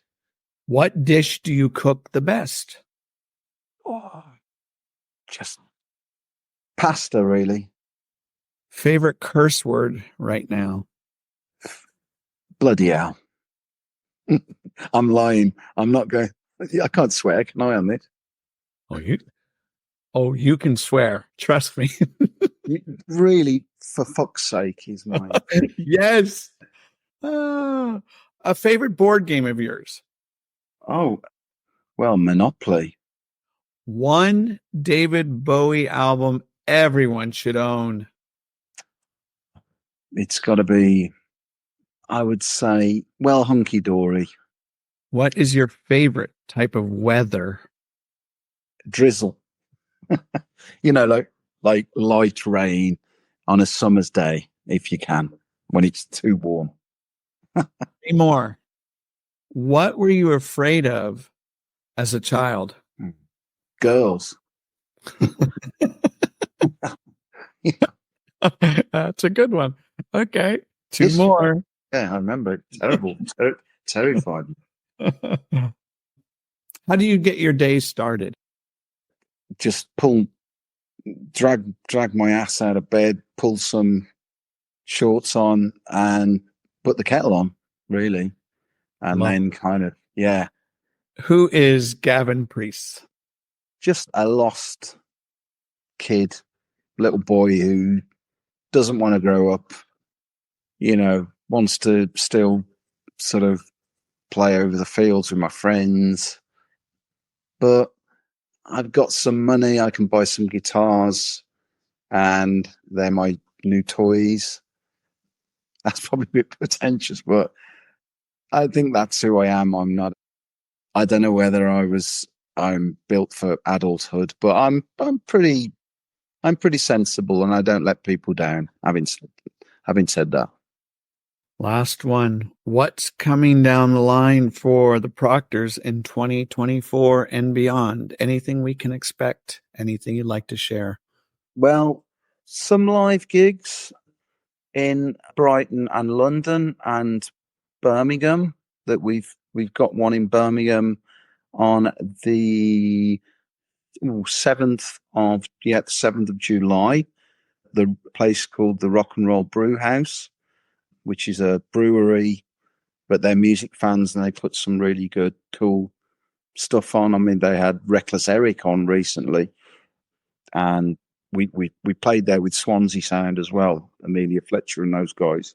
Speaker 1: What dish do you cook the best?
Speaker 2: Just pasta, really.
Speaker 1: Favorite curse word right now?
Speaker 2: Bloody hell. I'm lying. I'm not going. I can't swear, can I, on this?
Speaker 1: You can swear. Trust me.
Speaker 2: Really, for fuck's sake, is mine.
Speaker 1: Yes. A favorite board game of yours?
Speaker 2: Oh, well, Monopoly.
Speaker 1: One David Bowie album everyone should own.
Speaker 2: It's got to be, I would say, well, Hunky Dory.
Speaker 1: What is your favorite type of weather?
Speaker 2: Drizzle. like light rain on a summer's day, if you can, when it's too warm.
Speaker 1: Any more? What were you afraid of as a child?
Speaker 2: Girls.
Speaker 1: That's a good one. Okay. Two more.
Speaker 2: Yeah, I remember. Terrible. Terrified.
Speaker 1: How do you get your day started?
Speaker 2: Just drag my ass out of bed, pull some shorts on and put the kettle on, really. And then kind of, yeah.
Speaker 1: Who is Gavin Priest?
Speaker 2: Just a lost kid, little boy who doesn't want to grow up, wants to still sort of play over the fields with my friends. But I've got some money, I can buy some guitars, and they're my new toys. That's probably a bit pretentious, but I think that's who I am. I don't know whether I'm built for adulthood, but I'm pretty sensible, and I don't let people down. Having said that.
Speaker 1: Last one. What's coming down the line for the Proctors in 2024 and beyond? Anything we can expect? Anything you'd like to share?
Speaker 2: Well, some live gigs in Brighton and London and Birmingham. that we've got one in Birmingham on the 7th of July. The place called the Rock and Roll Brew House, which is a brewery, but they're music fans and they put some really good, cool stuff on. I mean, they had Reckless Eric on recently, and we played there with Swansea Sound as well, Amelia Fletcher and those guys.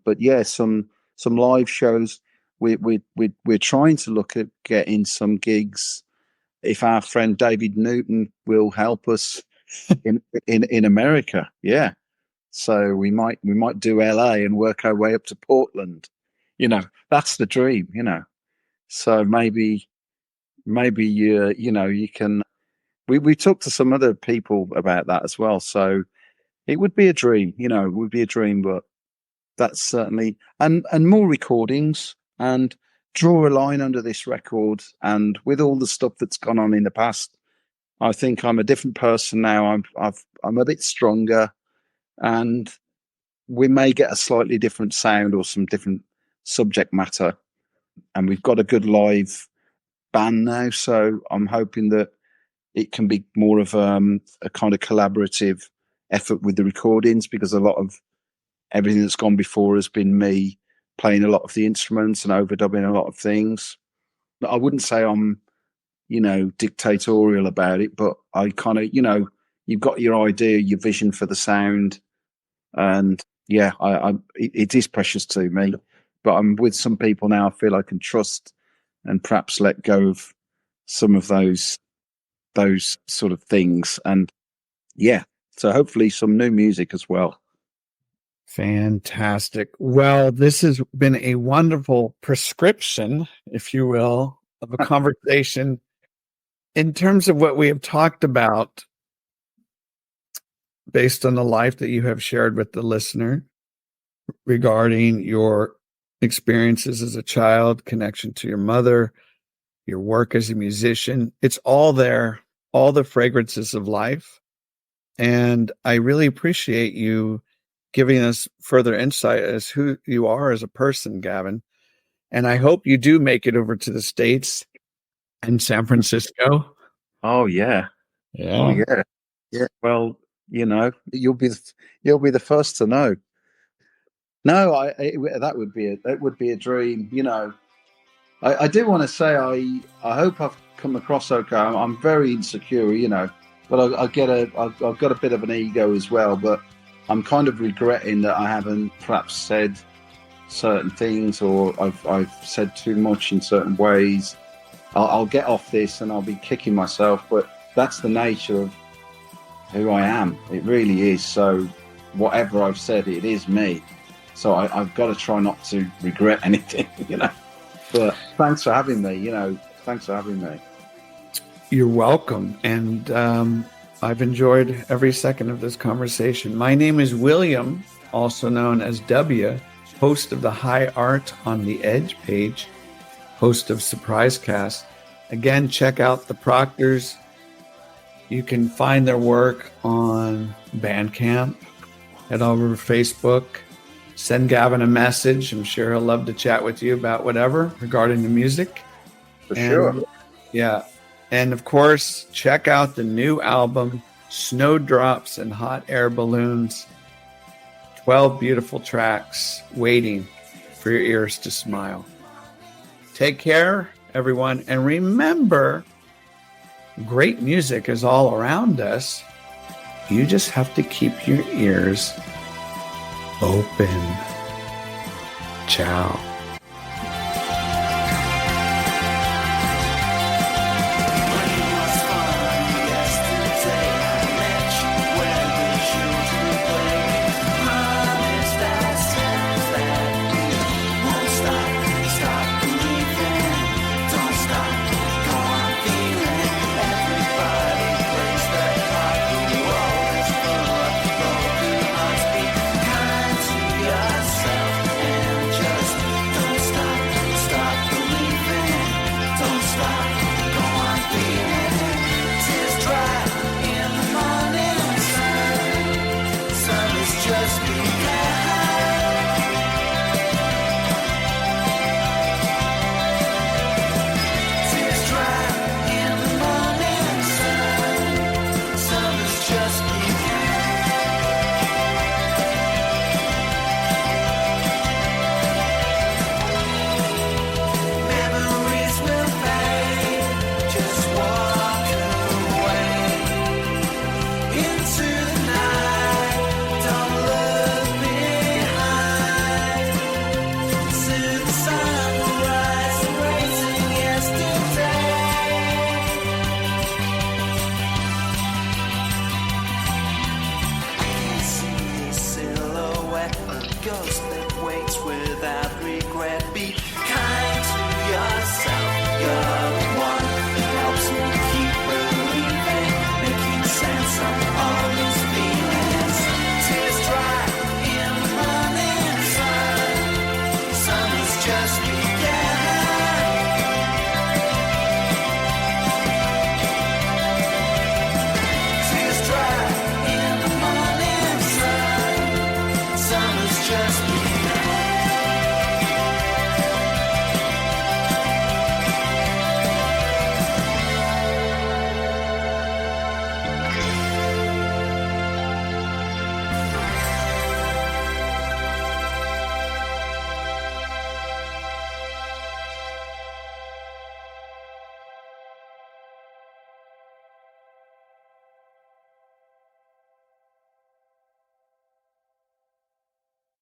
Speaker 2: But yeah, some live shows. We're trying to look at getting some gigs. If our friend David Newton will help us in America, yeah. So we might do LA and work our way up to Portland. You know, that's the dream. You know, so maybe you can. We talked to some other people about that as well. So it would be a dream. You know, it would be a dream, but that's certainly and more recordings and draw a line under this record. And with all the stuff that's gone on in the past, I think I'm a different person now. I'm a bit stronger, and we may get a slightly different sound or some different subject matter. And we've got a good live band now, so I'm hoping that it can be more of a kind of collaborative effort with the recordings, because a lot of everything that's gone before has been me playing a lot of the instruments and overdubbing a lot of things. I wouldn't say I'm, dictatorial about it, but I kind of, you've got your idea, your vision for the sound, and yeah, it is precious to me. But I'm with some people now I feel I can trust and perhaps let go of some of those sort of things. And yeah, so hopefully some new music as well.
Speaker 1: Fantastic. Well, this has been a wonderful prescription, if you will, of a conversation in terms of what we have talked about based on the life that you have shared with the listener regarding your experiences as a child, connection to your mother, your work as a musician. It's all there, all the fragrances of life. And I really appreciate you giving us further insight as who you are as a person, Gavin. And I hope you do make it over to the States and San Francisco.
Speaker 2: Oh yeah.
Speaker 1: Yeah.
Speaker 2: Oh yeah. Yeah. Well, you'll be the first to know. No, that would be a dream. I do want to say I hope I've come across okay. I'm very insecure, but I've got a bit of an ego as well. But I'm kind of regretting that I haven't perhaps said certain things, or I've said too much in certain ways. I'll get off this and I'll be kicking myself, but that's the nature of who I am. It really is. So whatever I've said, it is me. So I've got to try not to regret anything, But thanks for having me, Thanks for having me.
Speaker 1: You're welcome. And I've enjoyed every second of this conversation. My name is William, also known as W, host of the High Art on the Edge page, host of Surprise Cast. Again, check out the Proctors. You can find their work on Bandcamp. Head over to Facebook. Send Gavin a message. I'm sure he'll love to chat with you about whatever regarding the music.
Speaker 2: For sure.
Speaker 1: Yeah. And of course, check out the new album, Snowdrops and Hot Air Balloons. 12 beautiful tracks waiting for your ears to smile. Take care, everyone. And remember, great music is all around us. You just have to keep your ears open. Ciao.